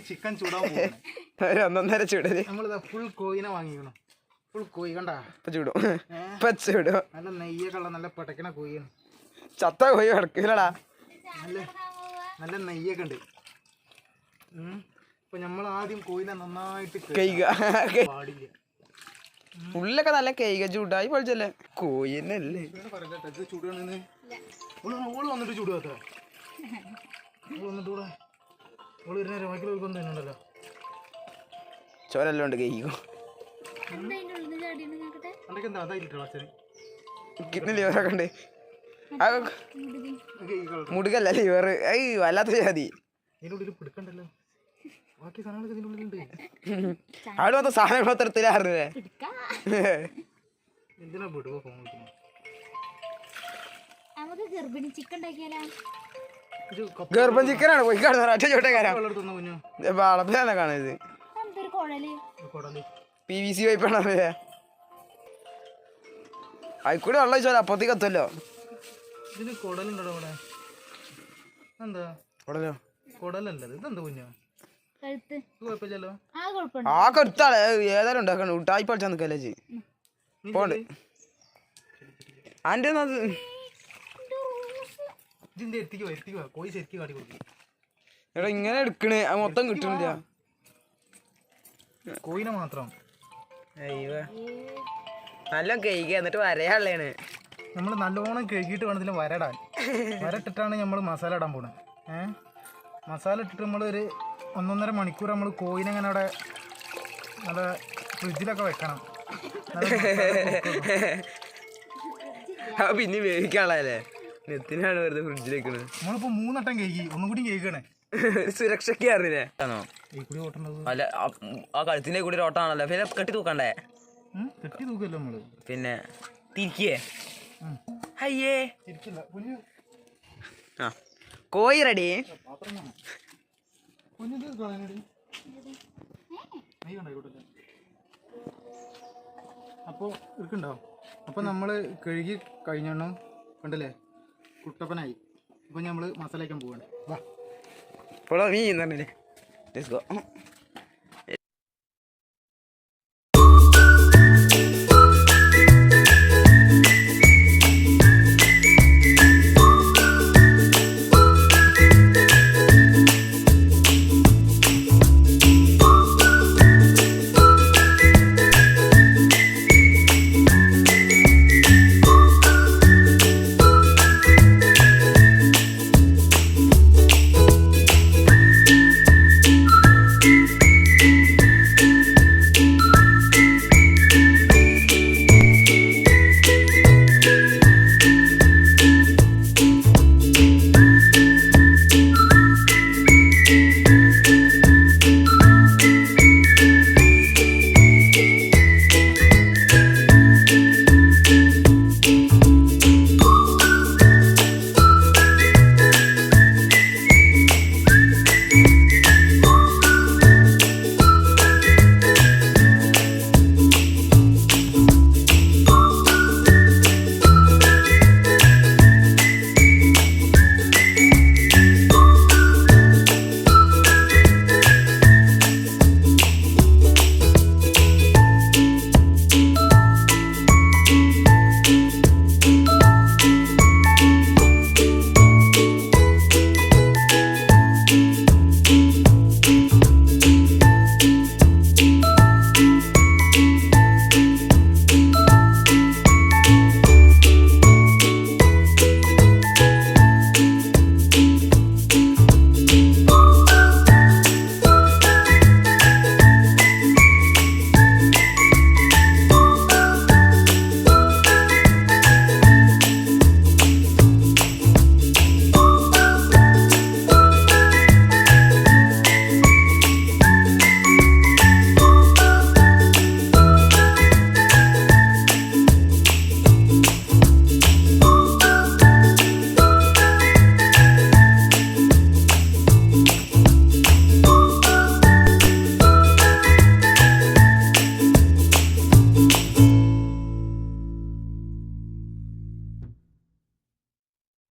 Chicken ചൂടാൻ പോവാണ്. ഒന്നൊന്നര ചൂടല്. നമ്മളിതാ ഫുൾ കോയിനെ വാങ്ങിക്കണം. ഫുൾ കോയി കണ്ടാ ചൂടും ചൂടും. നല്ല നെയ്യൊക്കെ ഉള്ള നല്ല പടക്കണ കോയിയാണ്. ചത്ത കോയി കിടക്കില്ലടാ. നല്ല നെയ്യൊക്കെ ഉണ്ട്. അപ്പൊ നമ്മൾ ആദ്യം കോയിനെ നന്നായിട്ട് പാടില്ല. ഉള്ളൊക്കെ നല്ല കൈക ചൂടായി പൊളിച്ചല്ലേ കോയിനല്ലേ. ചൂടാണ് ഓള് വന്നിട്ട് ചൂടാത്ത വന്നിട്ടൂടെ ഓള് വരുന്ന ബാക്കിയുള്ളവർക്ക് ഒന്നും തന്നെയുണ്ടല്ലോ. ചോരെല്ലാം ഉണ്ട് കൈകോ. എന്താ അതായിട്ടോ അച്ഛന് കിഡ്നി ലിവറൊക്കെ ഉണ്ട്. മുടുകല്ല ലിവർ. വല്ലാത്ത ജാതി. ഇതിനുള്ളിൽ പിടുക്കണ്ടല്ലോ. ബാക്കി സാധനങ്ങളൊക്കെ ഇതിനുള്ളിലുണ്ട്. അവിടെ മൊത്തം സാധനങ്ങൾ പത്രത്തിലായിരുന്നില്ലേ. എന്തിനാ വിടുവോ ഫോൺ വിളിക്കുന്നത്. ഗർഭം ചിക്കനാണ് പോയി കാണുന്നത്. ഒറ്റ ചോട്ടക്കാരാ വളപ്പിലാണ് കാണുന്നത്. PVC പൈപ്പാണ്. അതിക്കൂടി വെള്ളം വെച്ചാൽ അപ്പത്തേക്ക് എത്തുമല്ലോ. ഇതിന് കുടലുണ്ടോ ഇവിടെ? എന്താ കുടലോ? കുടലല്ലത്. ഇതെന്താ കുഞ്ഞോ? കുഴപ്പമില്ലല്ലോ. ആ കെടുത്താണ് ഏതായാലും ഉണ്ടാക്കണം. ഉട്ടായി പഠിച്ചാൽ നിൽക്കല്ലേ ചെയ് പോണ്ട്. ആൻ്റെ ഇതിന്റെ എത്തിക്കോ കോഴി ശരിക്കും കാട്ടി കൊടുക്കും. എടാ ഇങ്ങനെ എടുക്കണേ മൊത്തം കിട്ടണില്ല. കോയിനെ മാത്രം അയ്യോ നല്ല കഴുകി എന്നിട്ട് വരയാളാണ്. നമ്മൾ നല്ലോണം കഴുകിയിട്ട് വേണം ഇതിൽ വരടാൻ. വരട്ടിട്ടാണ് നമ്മൾ മസാല ഇടാൻ പോണത്. മസാല ഇട്ടിട്ട് നമ്മളൊരു 1.5 മണിക്കൂർ നമ്മൾ കോയിനെ അങ്ങനെ അവിടെ നല്ല ഫ്രിഡ്ജിലൊക്കെ വെക്കണം. പിന്നെ വേവിക്കാളല്ലേ നെത്തിനാണ് വെറുതെ ഫ്രിഡ്ജിൽ വെക്കണത്. നമ്മളിപ്പോ 3 വട്ടം കഴുകി ഒന്നും കൂടി കഴുകണേ. സുരക്ഷയ്ക്ക് അറിഞ്ഞേ അല്ല ആ കഴുത്തിന്റെ കൂടി ഓട്ടാണല്ലോ. പിന്നെ കെട്ടി തൂക്കണ്ടേ? കെട്ടി തൂക്കല്ലോ നമ്മള്. പിന്നെ തിരിക്കേ അയ്യേ. ആ കോഴി റെഡി. അപ്പോൾ എടുക്കണ്ടാവും. അപ്പോൾ നമ്മൾ കഴുകി കഴിഞ്ഞോണം കണ്ടല്ലേ കുട്ടപ്പനായി. അപ്പോൾ നമ്മൾ മസാല വയ്ക്കാൻ പോവാണ്. വാ ഇപ്പോൾ മീൻ പറഞ്ഞില്ലേ. Let's go.